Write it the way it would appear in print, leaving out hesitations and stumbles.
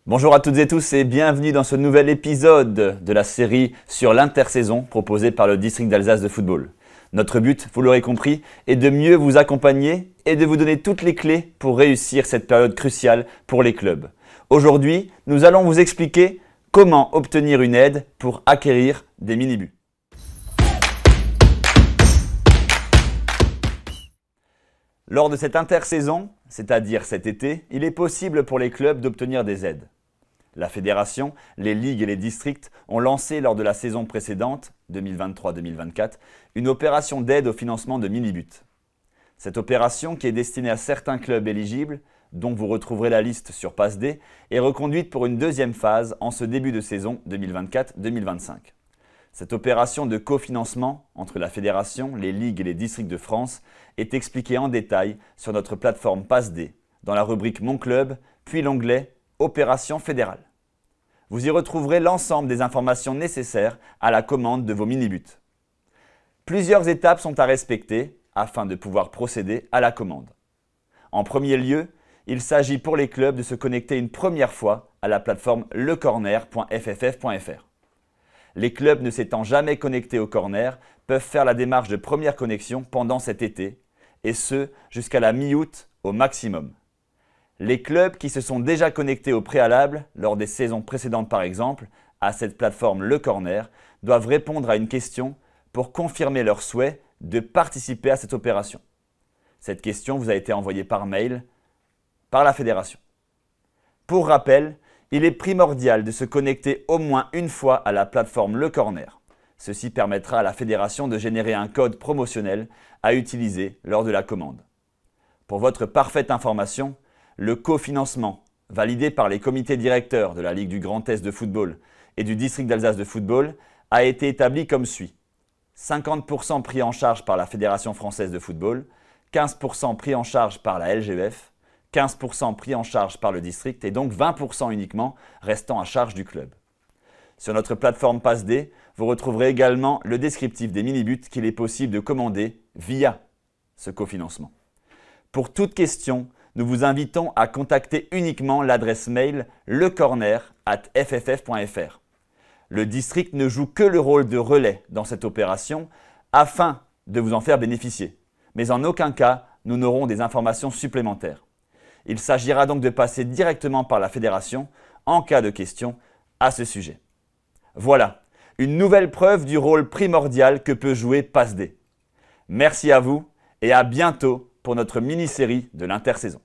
Bonjour à toutes et tous et bienvenue dans ce nouvel épisode de la série sur l'intersaison proposée par le district d'Alsace de football. Notre but, vous l'aurez compris, est de mieux vous accompagner et de vous donner toutes les clés pour réussir cette période cruciale pour les clubs. Aujourd'hui, nous allons vous expliquer comment obtenir une aide pour acquérir des mini-buts. Lors de cette intersaison, c'est-à-dire cet été, il est possible pour les clubs d'obtenir des aides. La fédération, les ligues et les districts ont lancé lors de la saison précédente, 2023-2024, une opération d'aide au financement de mini-buts. Cette opération, qui est destinée à certains clubs éligibles, dont vous retrouverez la liste sur PassD, est reconduite pour une deuxième phase en ce début de saison 2024-2025. Cette opération de cofinancement entre la fédération, les ligues et les districts de France est expliquée en détail sur notre plateforme PassD, dans la rubrique Mon Club, puis l'onglet Opération fédérale. Vous y retrouverez l'ensemble des informations nécessaires à la commande de vos mini-buts. Plusieurs étapes sont à respecter afin de pouvoir procéder à la commande. En premier lieu, il s'agit pour les clubs de se connecter une première fois à la plateforme lecorner.fff.fr. Les clubs ne s'étant jamais connectés au corner peuvent faire la démarche de première connexion pendant cet été, et ce jusqu'à la mi-août au maximum. Les clubs qui se sont déjà connectés au préalable, lors des saisons précédentes par exemple, à cette plateforme Le Corner, doivent répondre à une question pour confirmer leur souhait de participer à cette opération. Cette question vous a été envoyée par mail par la fédération. Pour rappel, il est primordial de se connecter au moins une fois à la plateforme Le Corner. Ceci permettra à la fédération de générer un code promotionnel à utiliser lors de la commande. Pour votre parfaite information, le cofinancement, validé par les comités directeurs de la Ligue du Grand Est de football et du district d'Alsace de football, a été établi comme suit. 50% pris en charge par la Fédération française de football, 15% pris en charge par la LGEF, 15% pris en charge par le district et donc 20% uniquement restant à charge du club. Sur notre plateforme PassD, vous retrouverez également le descriptif des mini-buts qu'il est possible de commander via ce cofinancement. Pour toute question, nous vous invitons à contacter uniquement l'adresse mail lecorner@fff.fr. Le district ne joue que le rôle de relais dans cette opération afin de vous en faire bénéficier. Mais en aucun cas, nous n'aurons des informations supplémentaires. Il s'agira donc de passer directement par la fédération en cas de question à ce sujet. Voilà, une nouvelle preuve du rôle primordial que peut jouer PassD. Merci à vous et à bientôt pour notre mini-série de l'intersaison.